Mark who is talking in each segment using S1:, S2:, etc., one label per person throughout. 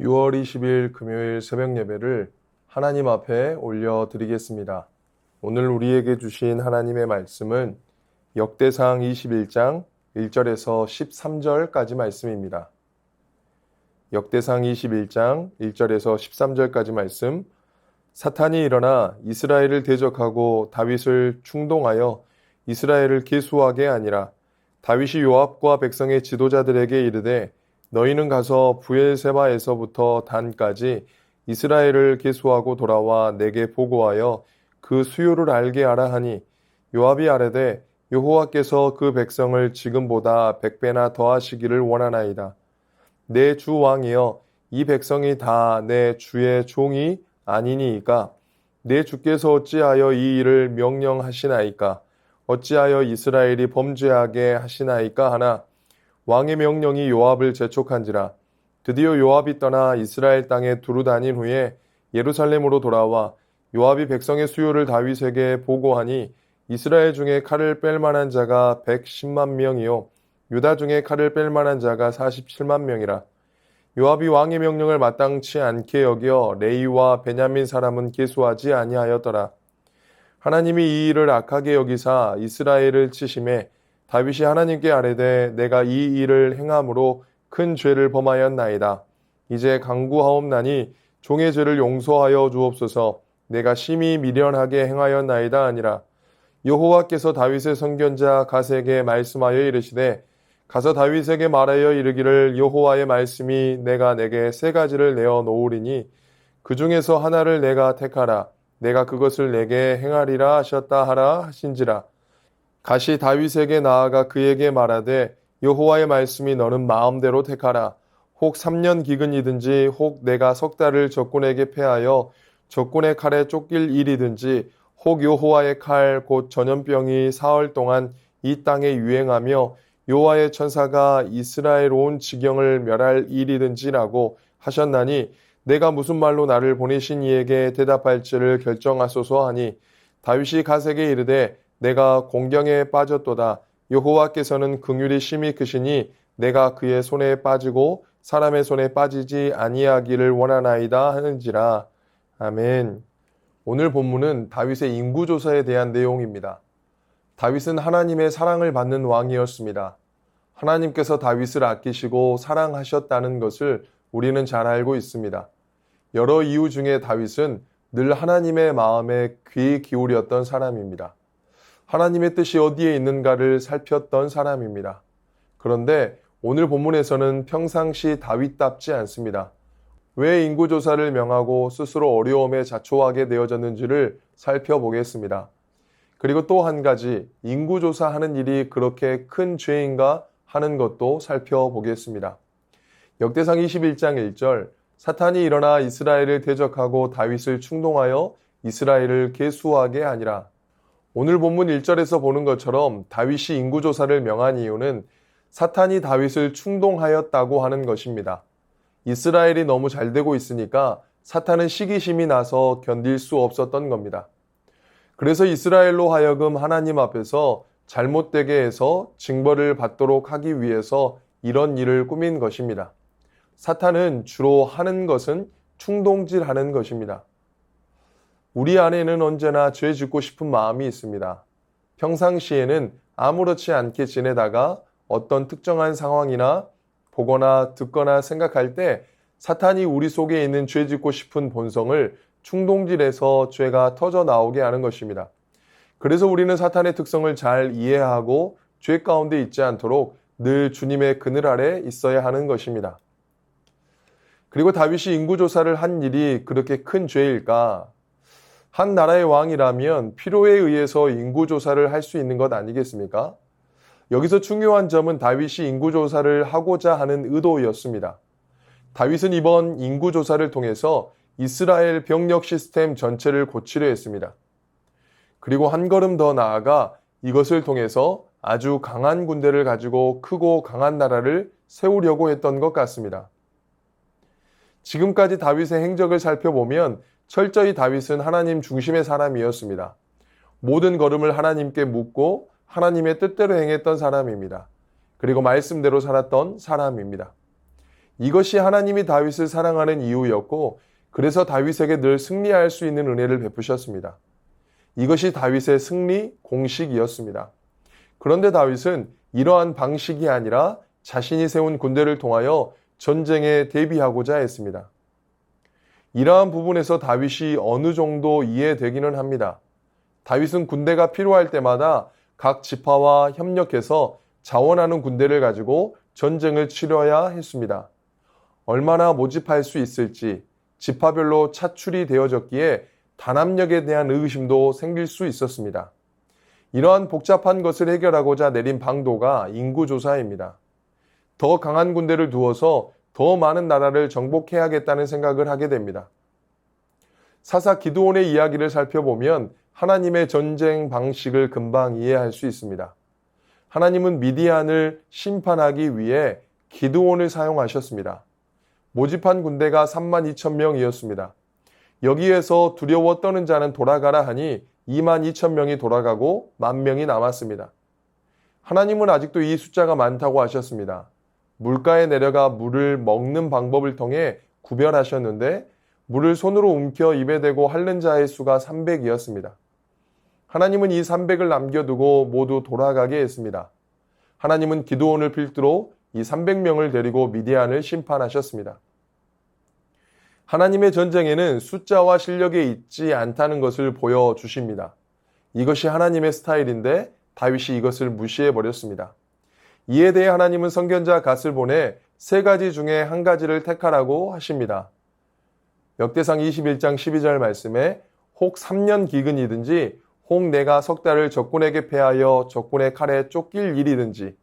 S1: 6월 20일 금요일 새벽 예배를 하나님 앞에 올려드리겠습니다. 오늘 우리에게 주신 하나님의 말씀은 역대상 21장 1절에서 13절까지 말씀입니다. 역대상 21장 1절에서 13절까지 말씀. 사탄이 일어나 이스라엘을 대적하고 다윗을 충동하여 이스라엘을 계수하게 아니라 다윗이 요압과 백성의 지도자들에게 이르되 너희는 가서 브엘세바에서부터 단까지 이스라엘을 계수하고 돌아와 내게 보고하여 그 수요를 알게 하라 하니 요압이 아뢰되 여호와께서 그 백성을 지금보다 100배나 더하시기를 원하나이다. 내 주 왕이여 이 백성이 다 내 주의 종이 아니니이까 내 주께서 어찌하여 이 일을 명령하시나이까 어찌하여 이스라엘이 범죄하게 하시나이까 하나 왕의 명령이 요압을 재촉한지라. 드디어 요압이 떠나 이스라엘 땅에 두루 다닌 후에 예루살렘으로 돌아와 요압이 백성의 수요를 다윗에게 보고하니 이스라엘 중에 칼을 뺄 만한 자가 110만 명이요 유다 중에 칼을 뺄 만한 자가 47만 명이라. 요압이 왕의 명령을 마땅치 않게 여겨 레위와 베냐민 사람은 계수하지 아니하였더라. 하나님이 이 일을 악하게 여기사 이스라엘을 치심에 다윗이 하나님께 아뢰되 내가 이 일을 행함으로 큰 죄를 범하였나이다. 이제 간구하옵나니 종의 죄를 용서하여 주옵소서. 내가 심히 미련하게 행하였나이다 아니라. 여호와께서 다윗의 선견자 갓에게 말씀하여 이르시되 가서 다윗에게 말하여 이르기를 여호와의 말씀이 내가 내게 세 가지를 내어 놓으리니 그 중에서 하나를 내가 택하라. 내가 그것을 내게 행하리라 하셨다 하라 하신지라. 갓이 다윗에게 나아가 그에게 말하되 여호와의 말씀이 너는 마음대로 택하라. 혹 3년 기근이든지 혹 내가 석 달을 적군에게 패하여 적군의 칼에 쫓길 일이든지 혹 여호와의 칼 곧 전염병이 사흘 동안 이 땅에 유행하며 여호와의 천사가 이스라엘 온 지경을 멸할 일이든지라고 하셨나니 내가 무슨 말로 나를 보내신 이에게 대답할지를 결정하소서 하니 다윗이 갓에게 이르되 내가 공경에 빠졌도다. 여호와께서는 긍휼이 심히 크시니 내가 그의 손에 빠지고 사람의 손에 빠지지 아니하기를 원하나이다 하는지라. 아멘. 오늘 본문은 다윗의 인구조사에 대한 내용입니다. 다윗은 하나님의 사랑을 받는 왕이었습니다. 하나님께서 다윗을 아끼시고 사랑하셨다는 것을 우리는 잘 알고 있습니다. 여러 이유 중에 다윗은 늘 하나님의 마음에 귀 기울였던 사람입니다. 하나님의 뜻이 어디에 있는가를 살폈던 사람입니다. 그런데 오늘 본문에서는 평상시 다윗답지 않습니다. 왜 인구조사를 명하고 스스로 어려움에 자초하게 되어졌는지를 살펴보겠습니다. 그리고 또 한 가지, 인구조사하는 일이 그렇게 큰 죄인가 하는 것도 살펴보겠습니다. 역대상 21장 1절, 사탄이 일어나 이스라엘을 대적하고 다윗을 충동하여 이스라엘을 계수하게 하니라. 오늘 본문 1절에서 보는 것처럼 다윗이 인구조사를 명한 이유는 사탄이 다윗을 충동하였다고 하는 것입니다. 이스라엘이 너무 잘 되고 있으니까 사탄은 시기심이 나서 견딜 수 없었던 겁니다. 그래서 이스라엘로 하여금 하나님 앞에서 잘못되게 해서 징벌을 받도록 하기 위해서 이런 일을 꾸민 것입니다. 사탄은 주로 하는 것은 충동질하는 것입니다. 우리 안에는 언제나 죄 짓고 싶은 마음이 있습니다. 평상시에는 아무렇지 않게 지내다가 어떤 특정한 상황이나 보거나 듣거나 생각할 때 사탄이 우리 속에 있는 죄 짓고 싶은 본성을 충동질해서 죄가 터져 나오게 하는 것입니다. 그래서 우리는 사탄의 특성을 잘 이해하고 죄 가운데 있지 않도록 늘 주님의 그늘 아래 있어야 하는 것입니다. 그리고 다윗이 인구조사를 한 일이 그렇게 큰 죄일까? 한 나라의 왕이라면 필요에 의해서 인구조사를 할 수 있는 것 아니겠습니까? 여기서 중요한 점은 다윗이 인구조사를 하고자 하는 의도였습니다. 다윗은 이번 인구조사를 통해서 이스라엘 병력 시스템 전체를 고치려 했습니다. 그리고 한 걸음 더 나아가 이것을 통해서 아주 강한 군대를 가지고 크고 강한 나라를 세우려고 했던 것 같습니다. 지금까지 다윗의 행적을 살펴보면 철저히 다윗은 하나님 중심의 사람이었습니다. 모든 걸음을 하나님께 묻고 하나님의 뜻대로 행했던 사람입니다. 그리고 말씀대로 살았던 사람입니다. 이것이 하나님이 다윗을 사랑하는 이유였고 그래서 다윗에게 늘 승리할 수 있는 은혜를 베푸셨습니다. 이것이 다윗의 승리 공식이었습니다. 그런데 다윗은 이러한 방식이 아니라 자신이 세운 군대를 통하여 전쟁에 대비하고자 했습니다. 이러한 부분에서 다윗이 어느 정도 이해되기는 합니다. 다윗은 군대가 필요할 때마다 각 지파와 협력해서 자원하는 군대를 가지고 전쟁을 치러야 했습니다. 얼마나 모집할 수 있을지 지파별로 차출이 되어졌기에 단합력에 대한 의구심도 생길 수 있었습니다. 이러한 복잡한 것을 해결하고자 내린 방도가 인구조사입니다. 더 강한 군대를 두어서 더 많은 나라를 정복해야겠다는 생각을 하게 됩니다. 사사 기드온의 이야기를 살펴보면 하나님의 전쟁 방식을 금방 이해할 수 있습니다. 하나님은 미디안을 심판하기 위해 기드온을 사용하셨습니다. 모집한 군대가 32,000명이었습니다. 여기에서 두려워 떠는 자는 돌아가라 하니 22,000명이 돌아가고 10,000명이 남았습니다. 하나님은 아직도 이 숫자가 많다고 하셨습니다. 물가에 내려가 물을 먹는 방법을 통해 구별하셨는데 물을 손으로 움켜 입에 대고 핥는 자의 수가 300이었습니다. 하나님은 이 300을 남겨두고 모두 돌아가게 했습니다. 하나님은 기드온을 필두로 이 300명을 데리고 미디안을 심판하셨습니다. 하나님의 전쟁에는 숫자와 실력에 있지 않다는 것을 보여주십니다. 이것이 하나님의 스타일인데 다윗이 이것을 무시해버렸습니다. 이에 대해 하나님은 선견자 갓을 보내 3가지 중에 한 가지를 택하라고 하십니다. 역대상 21장 12절 말씀에 혹 3년 기근이든지 혹 내가 석 달을 적군에게 패하여 적군의 칼에 쫓길 일이든지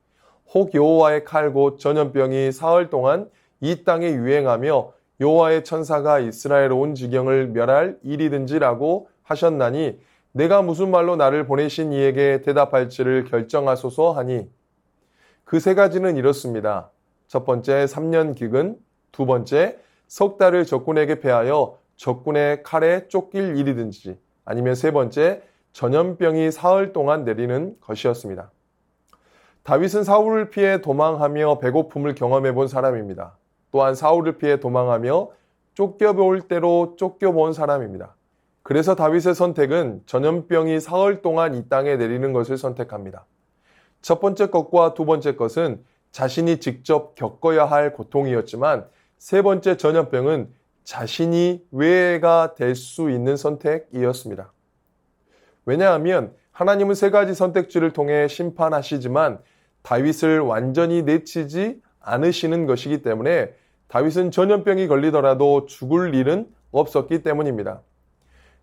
S1: 혹 여호와의 칼 곧 전염병이 사흘 동안 이 땅에 유행하며 여호와의 천사가 이스라엘 온 지경을 멸할 일이든지라고 하셨나니 내가 무슨 말로 나를 보내신 이에게 대답할지를 결정하소서 하니 그 3가지는 이렇습니다. 첫 번째 3년 기근, 두 번째 석 달을 적군에게 패하여 적군의 칼에 쫓길 일이든지 아니면 세 번째 전염병이 사흘 동안 내리는 것이었습니다. 다윗은 사울을 피해 도망하며 배고픔을 경험해 본 사람입니다. 또한 사울을 피해 도망하며 쫓겨볼 대로 쫓겨본 사람입니다. 그래서 다윗의 선택은 전염병이 사흘 동안 이 땅에 내리는 것을 선택합니다. 첫 번째 것과 두 번째 것은 자신이 직접 겪어야 할 고통이었지만 세 번째 전염병은 자신이 외가 될 수 있는 선택이었습니다. 왜냐하면 하나님은 3가지 선택지를 통해 심판하시지만 다윗을 완전히 내치지 않으시는 것이기 때문에 다윗은 전염병이 걸리더라도 죽을 일은 없었기 때문입니다.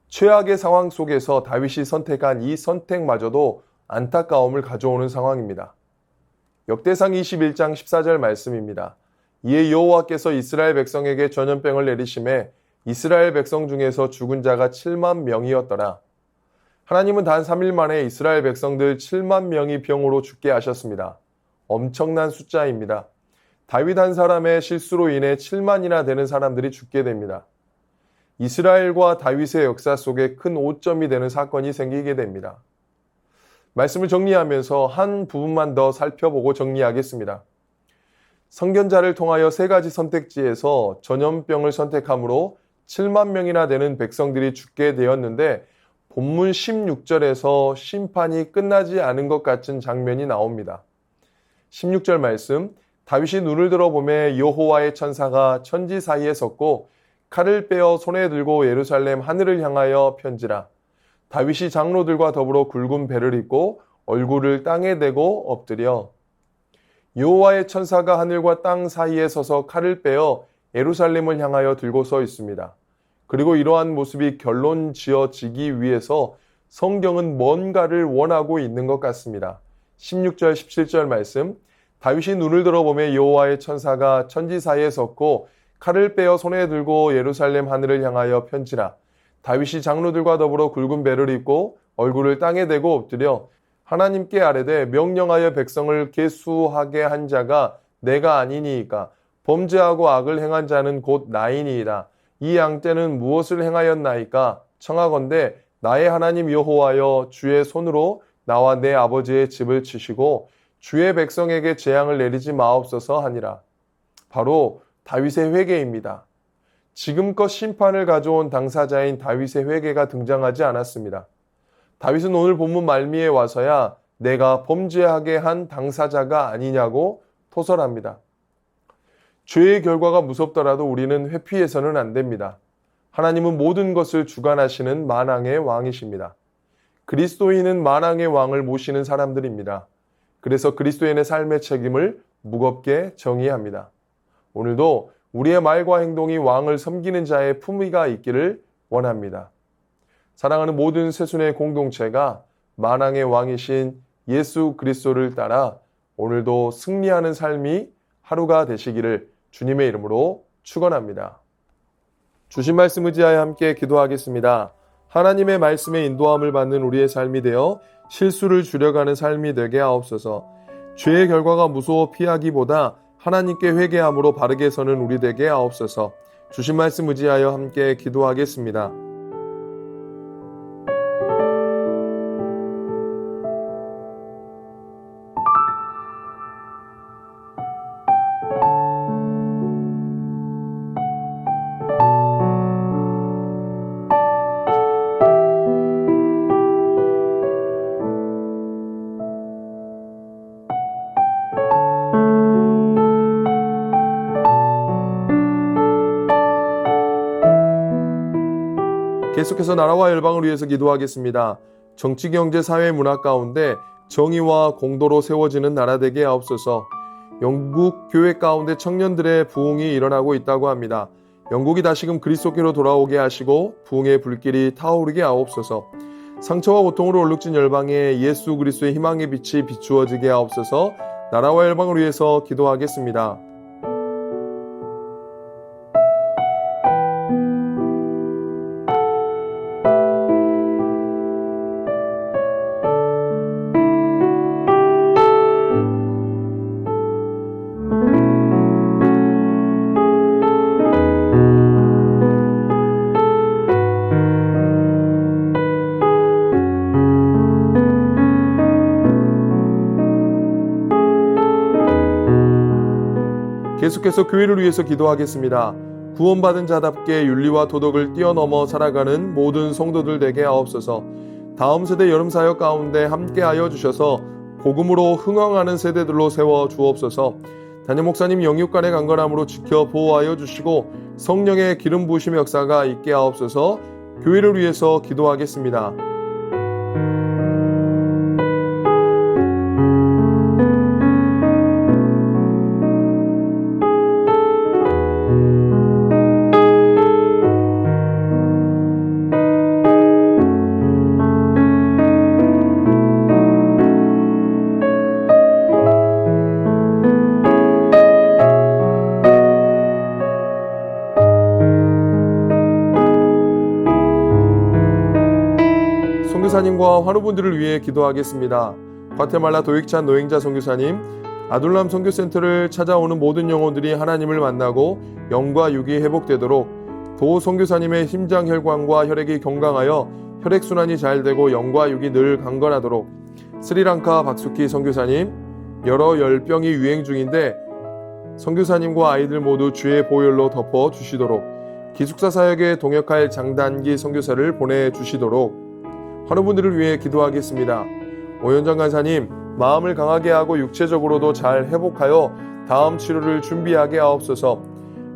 S1: 최악의 상황 속에서 다윗이 선택한 이 선택마저도 안타까움을 가져오는 상황입니다. 역대상 21장 14절 말씀입니다. 이에 여호와께서 이스라엘 백성에게 전염병을 내리심에 이스라엘 백성 중에서 죽은 자가 7만 명이었더라. 하나님은 단 3일 만에 이스라엘 백성들 7만 명이 병으로 죽게 하셨습니다. 엄청난 숫자입니다. 다윗 한 사람의 실수로 인해 7만이나 되는 사람들이 죽게 됩니다. 이스라엘과 다윗의 역사 속에 큰 오점이 되는 사건이 생기게 됩니다. 말씀을 정리하면서 한 부분만 더 살펴보고 정리하겠습니다. 선견자를 통하여 3가지 선택지에서 전염병을 선택함으로 7만 명이나 되는 백성들이 죽게 되었는데 본문 16절에서 심판이 끝나지 않은 것 같은 장면이 나옵니다. 16절 말씀, 다윗이 눈을 들어보매 여호와의 천사가 천지 사이에 섰고 칼을 빼어 손에 들고 예루살렘 하늘을 향하여 편지라. 다윗이 장로들과 더불어 굵은 배를 입고 얼굴을 땅에 대고 엎드려 여호와의 천사가 하늘과 땅 사이에 서서 칼을 빼어 예루살렘을 향하여 들고 서 있습니다. 그리고 이러한 모습이 결론 지어지기 위해서 성경은 뭔가를 원하고 있는 것 같습니다. 16절 17절 말씀, 다윗이 눈을 들어보매 여호와의 천사가 천지 사이에 섰고 칼을 빼어 손에 들고 예루살렘 하늘을 향하여 편지라. 다윗이 장로들과 더불어 굵은 배를 입고 얼굴을 땅에 대고 엎드려 하나님께 아뢰되 명령하여 백성을 계수하게 한 자가 내가 아니니이까 범죄하고 악을 행한 자는 곧 나이니이다. 이 양떼는 무엇을 행하였나이까? 청하건대 나의 하나님 여호와여 주의 손으로 나와 내 아버지의 집을 치시고 주의 백성에게 재앙을 내리지 마옵소서 하니라. 바로 다윗의 회개입니다. 지금껏 심판을 가져온 당사자인 다윗의 회개가 등장하지 않았습니다. 다윗은 오늘 본문 말미에 와서야 내가 범죄하게 한 당사자가 아니냐고 토설합니다. 죄의 결과가 무섭더라도 우리는 회피해서는 안 됩니다. 하나님은 모든 것을 주관하시는 만왕의 왕이십니다. 그리스도인은 만왕의 왕을 모시는 사람들입니다. 그래서 그리스도인의 삶의 책임을 무겁게 정의합니다. 오늘도 우리의 말과 행동이 왕을 섬기는 자의 품위가 있기를 원합니다. 사랑하는 모든 새순의 공동체가 만왕의 왕이신 예수 그리스도를 따라 오늘도 승리하는 삶이 하루가 되시기를 주님의 이름으로 축원합니다. 주신 말씀 의지하여 함께 기도하겠습니다. 하나님의 말씀에 인도함을 받는 우리의 삶이 되어 실수를 줄여가는 삶이 되게 하옵소서. 죄의 결과가 무서워 피하기보다 하나님께 회개함으로 바르게 서는 우리 되게 하옵소서. 주신 말씀 의지하여 함께 기도하겠습니다. 계속해서 나라와 열방을 위해서 기도하겠습니다. 정치, 경제, 사회, 문화 가운데 정의와 공도로 세워지는 나라 되게 하옵소서. 영국 교회 가운데 청년들의 부흥이 일어나고 있다고 합니다. 영국이 다시금 그리스도께로 돌아오게 하시고 부흥의 불길이 타오르게 하옵소서. 상처와 고통으로 얼룩진 열방에 예수 그리스도의 희망의 빛이 비추어지게 하옵소서. 나라와 열방을 위해서 기도하겠습니다. 계속해서 교회를 위해서 기도하겠습니다. 구원받은 자답게 윤리와 도덕을 뛰어넘어 살아가는 모든 성도들 되게 하옵소서. 다음 세대 여름사역 가운데 함께하여 주셔서 복음으로 흥황하는 세대들로 세워 주옵소서. 담임 목사님 영육간의 강건함으로 지켜 보호하여 주시고 성령의 기름 부으심의 역사가 있게 하옵소서. 교회를 위해서 기도하겠습니다. 선교사님과 환우분들을 위해 기도하겠습니다. 과테말라 도익찬 노행자 선교사님, 아둘람 선교센터를 찾아오는 모든 영혼들이 하나님을 만나고 영과 육이 회복되도록 도 선교사님의 심장 혈관과 혈액이 건강하여 혈액순환이 잘 되고 영과 육이 늘 강건하도록 스리랑카 박수키 선교사님, 여러 열병이 유행 중인데 선교사님과 아이들 모두 주의 보혈로 덮어 주시도록 기숙사 사역에 동역할 장단기 선교사를 보내주시도록 환우분들을 위해 기도하겠습니다. 오현정 간사님, 마음을 강하게 하고 육체적으로도 잘 회복하여 다음 치료를 준비하게 하옵소서.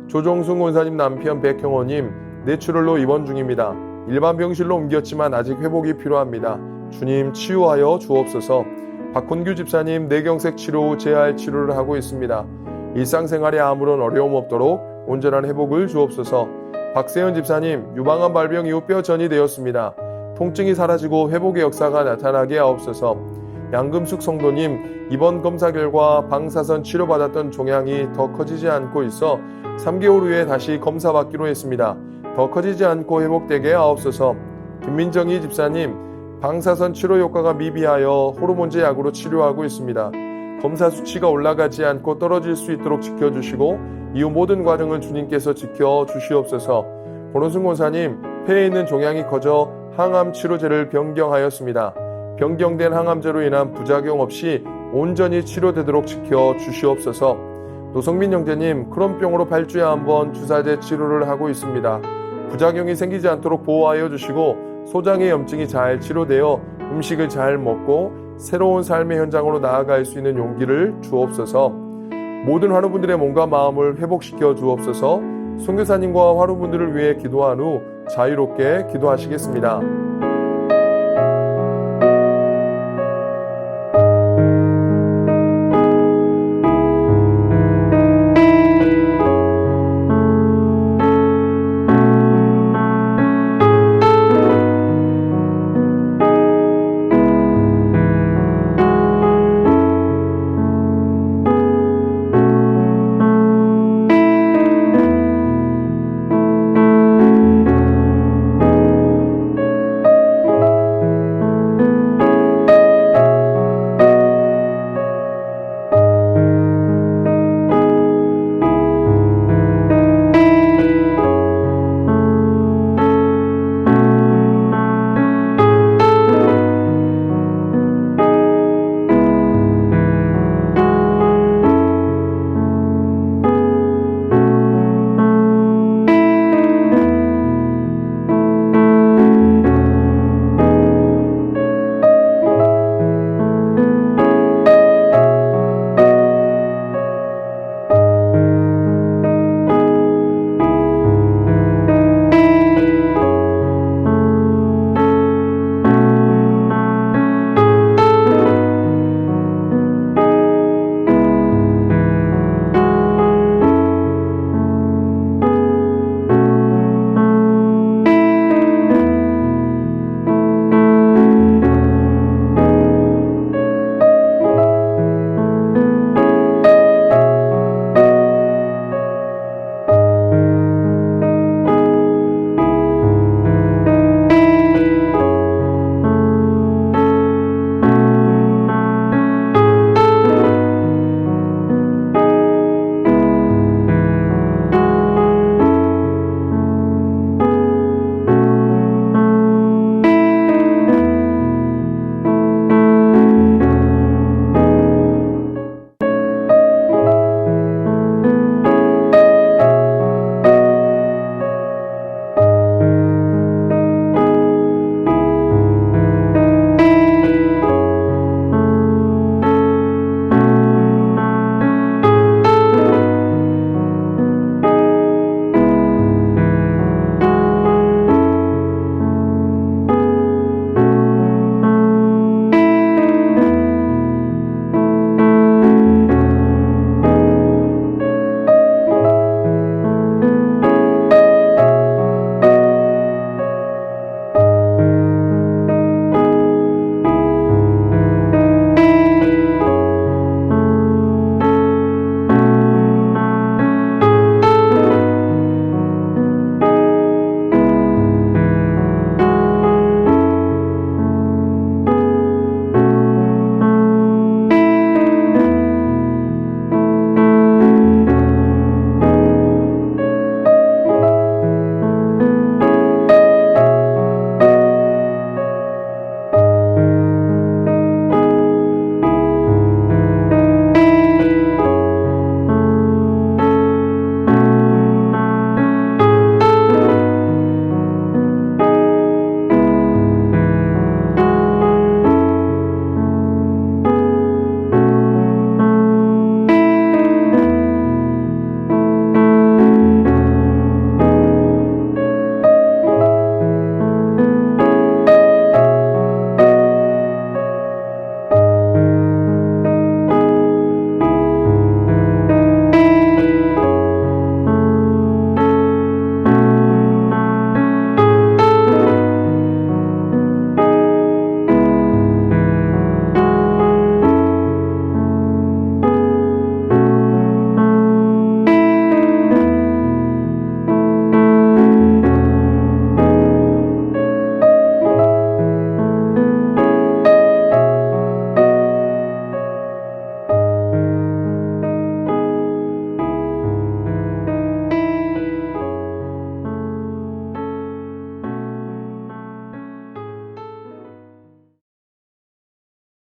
S1: 조정순 권사님 남편 백형호님, 뇌출혈로 입원 중입니다. 일반 병실로 옮겼지만 아직 회복이 필요합니다. 주님 치유하여 주옵소서. 박훈규 집사님 뇌경색 치료 후 재활 치료를 하고 있습니다. 일상생활에 아무런 어려움 없도록 온전한 회복을 주옵소서. 박세현 집사님, 유방암 발병 이후 뼈전이 되었습니다. 통증이 사라지고 회복의 역사가 나타나게 하옵소서. 양금숙 성도님, 이번 검사 결과 방사선 치료받았던 종양이 더 커지지 않고 있어 3개월 후에 다시 검사받기로 했습니다. 더 커지지 않고 회복되게 하옵소서. 김민정희 집사님, 방사선 치료 효과가 미비하여 호르몬제 약으로 치료하고 있습니다. 검사 수치가 올라가지 않고 떨어질 수 있도록 지켜주시고 이후 모든 과정을 주님께서 지켜주시옵소서. 권원순 권사님, 폐에 있는 종양이 커져 항암 치료제를 변경하였습니다. 변경된 항암제로 인한 부작용 없이 온전히 치료되도록 지켜주시옵소서. 또 성민 형제님, 크론병으로 8주에 한 번 주사제 치료를 하고 있습니다. 부작용이 생기지 않도록 보호하여 주시고 소장의 염증이 잘 치료되어 음식을 잘 먹고 새로운 삶의 현장으로 나아갈 수 있는 용기를 주옵소서. 모든 환우분들의 몸과 마음을 회복시켜 주옵소서. 선교사님과 환우분들을 위해 기도한 후 자유롭게 기도하시겠습니다.